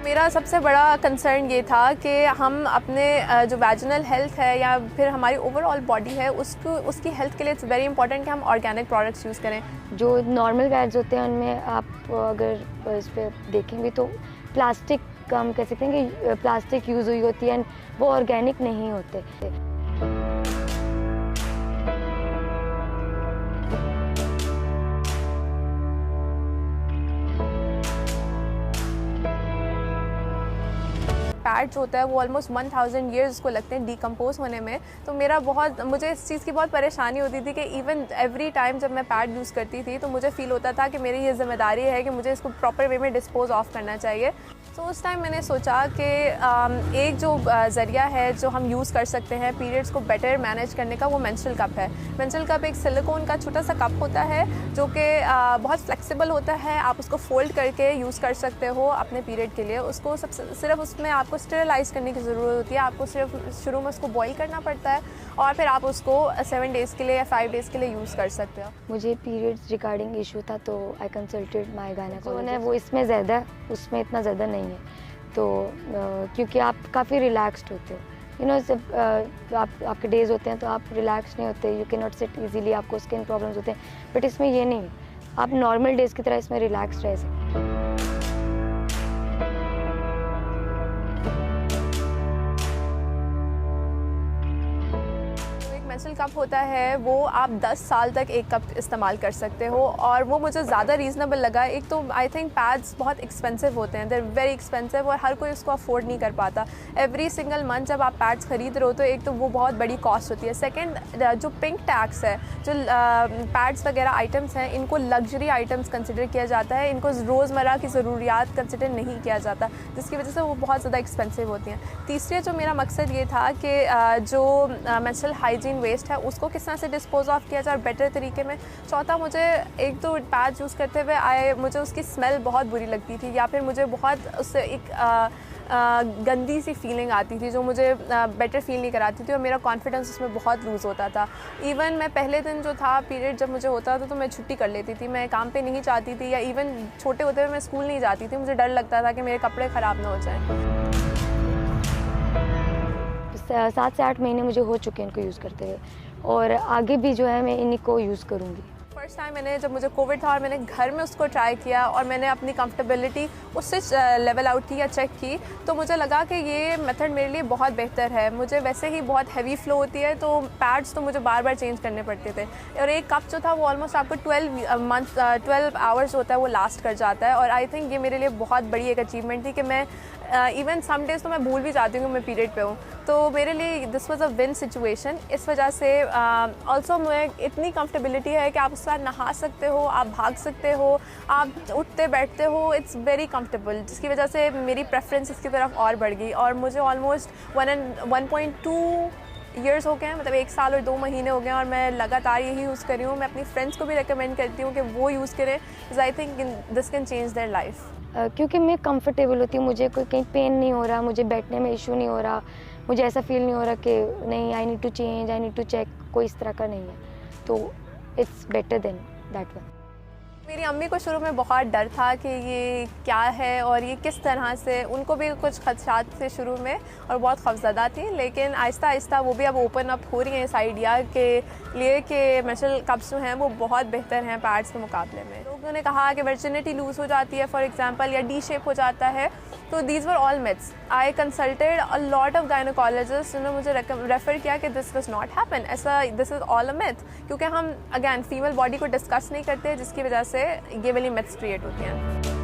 मेरा सबसे बड़ा कंसर्न ये था कि हम अपने जो वैजिनल हेल्थ है या फिर हमारी ओवरऑल बॉडी है उसकी हेल्थ के लिए इट्स वेरी इंपॉर्टेंट कि हम ऑर्गेनिक प्रोडक्ट्स यूज़ करें। जो नॉर्मल पैड्स होते हैं उनमें आप अगर इस पे देखेंगे तो प्लास्टिक का हम कह सकते हैं कि प्लास्टिक यूज़ हुई होती है एंड वो ऑर्गेनिक नहीं होते। पैड जो होता है वो ऑलमोस्ट 1000 ईयर्स उसको लगते हैं डिकम्पोज होने में। तो मुझे इस चीज़ की बहुत परेशानी होती थी कि इवन एवरी टाइम जब मैं पैड यूज़ करती थी तो मुझे फ़ील होता था कि मेरी ये जिम्मेदारी है कि मुझे इसको प्रॉपर वे में डिस्पोज ऑफ करना चाहिए। तो उस टाइम मैंने सोचा कि एक जो ज़रिया है जो हम यूज़ कर सकते हैं पीरियड्स को बेटर मैनेज करने का, वो मेंस्ट्रुअल कप है। मेंस्ट्रुअल कप एक सिलिकॉन का छोटा सा कप होता है जो कि बहुत फ्लेक्सिबल होता है। आप उसको फोल्ड करके यूज़ कर सकते हो अपने पीरियड के लिए। उसको सिर्फ उसमें आपको स्टेरिलाइज करने की ज़रूरत होती है। आपको सिर्फ शुरू में उसको बॉईल करना पड़ता है और फिर आप उसको 7 डेज़ के लिए या 5 डेज़ के लिए यूज़ कर सकते हो। मुझे पीरियड्स रिगार्डिंग इशू था तो आई कंसल्टेड माय गायनेकोलॉजिस्ट। वो इसमें ज़्यादा है, उसमें इतना ज़्यादा नहीं है। तो क्योंकि आप काफ़ी रिलैक्स्ड होते हो, जब आपके डेज़ होते हैं तो आप रिलैक्स नहीं होते, you can not sit easily, आपको स्किन प्रॉब्लम्स होते हैं। बट इसमें ये नहीं है, आप नॉर्मल डेज़ की तरह इसमें रिलैक्स रह सकते हैं। मेंस्ट्रुअल कप होता है वो आप 10 साल तक एक कप इस्तेमाल कर सकते हो और वो मुझे ज़्यादा रीज़नेबल लगा। एक तो आई थिंक पैड्स बहुत एक्सपेंसिव होते हैं, दे आर वेरी एक्सपेंसिव और हर कोई उसको अफोर्ड नहीं कर पाता। एवरी सिंगल मंथ जब आप पैड्स खरीद रहे हो तो एक तो वो बहुत बड़ी कॉस्ट होती है। सेकेंड, जो पिंक टैक्स है, जो पैड्स वगैरह आइटम्स हैं, इनको लग्जरी आइटम्स कंसिडर किया जाता है, इनको रोज़मर्रा की ज़रूरियात कंसिडर नहीं किया जाता, जिसकी वजह से वो बहुत ज़्यादा एक्सपेंसिव होती हैं। तीसरे जो मेरा मकसद ये था कि जो मेंस्ट्रुअल हाइजीन वेस्ट है उसको किस तरह से डिस्पोज ऑफ किया जाए बेटर तरीके में। चौथा, मुझे एक तो पैड यूज़ करते हुए मुझे उसकी स्मेल बहुत बुरी लगती थी या फिर मुझे बहुत उससे एक गंदी सी फीलिंग आती थी जो मुझे बेटर फील नहीं कराती थी और मेरा कॉन्फिडेंस उसमें बहुत लूज़ होता था। इवन मैं पहले दिन जो था पीरियड जब मुझे होता था तो मैं छुट्टी कर लेती थी, मैं काम पे नहीं जाती थी, या इवन छोटे होते हुए मैं स्कूल नहीं जाती थी। मुझे डर लगता था कि मेरे कपड़े ख़राब ना हो जाएँ। 7 से 8 महीने मुझे हो चुके हैं इनको यूज़ करते हुए और आगे भी जो है मैं इन्हीं को यूज़ करूँगी। फर्स्ट टाइम जब मुझे कोविड था और मैंने घर में उसको ट्राई किया और मैंने अपनी कंफर्टेबिलिटी उससे लेवल आउट की या चेक की, तो मुझे लगा कि ये मेथड मेरे लिए बहुत बेहतर है। मुझे वैसे ही बहुत हैवी फ्लो होती है तो पैड्स तो मुझे बार बार चेंज करने पड़ते थे और एक कप जो था वो ऑलमोस्ट आपको 12 आवर्स होता है वो लास्ट कर जाता है। और आई थिंक ये मेरे लिए बहुत बड़ी एक अचीवमेंट थी कि मैं इवन सम डेज़ तो मैं भूल भी जाती हूँ कि मैं पीरियड पे हूँ। तो मेरे लिए this was a win situation. इस वजह से ऑल्सो मैं इतनी कंफर्टेबिलिटी है कि आप उसके साथ नहा सकते हो, आप भाग सकते हो, आप उठते बैठते हो, इट्स वेरी कंफर्टेबल, जिसकी वजह से मेरी प्रेफरेंस इसकी तरफ और बढ़ गई। और मुझे ऑलमोस्ट 1.2 ईयर्स हो गए हैं, मतलब 1 साल और 2 महीने हो गए हैं और मैं लगातार यही यूज़ कर रही हूँ। मैं अपनी फ्रेंड्स को भी रिकमेंड करती हूँ कि वो यूज़ करें, because I think this can change their life. क्योंकि मैं कंफर्टेबल होती हूँ, मुझे कोई कहीं पेन नहीं हो रहा, मुझे बैठने में इशू नहीं हो रहा, मुझे ऐसा फील नहीं हो रहा कि नहीं I need to change, I need to check, कोई इस तरह का नहीं है। तो it's better than that one. मेरी अम्मी को शुरू में बहुत डर था कि ये क्या है और ये किस तरह से, उनको भी कुछ खदशात थे शुरू में और बहुत खौफज़दा थी, लेकिन आहिस्ता आहिस्ता वो भी अब ओपन अप हो रही हैं इस आइडिया के लिए कि मेंस्ट्रुअल कप्स जो हैं वो बहुत बेहतर हैं पैड्स के मुकाबले में। लोगों ने कहा कि वर्जिनिटी लूज़ हो जाती है फॉर एग्जांपल, या डी शेप हो जाता है, तो these were all myths. I consulted a lot of gynaecologist, उन्होंने मुझे रेफ़र किया कि दिस डज नॉट हैपन, ऐसा this is all a myth, क्योंकि हम अगैन फीमेल बॉडी को डिस्कस नहीं करते, जिसकी वजह से ये वाली मिथ्स क्रिएट होती हैं।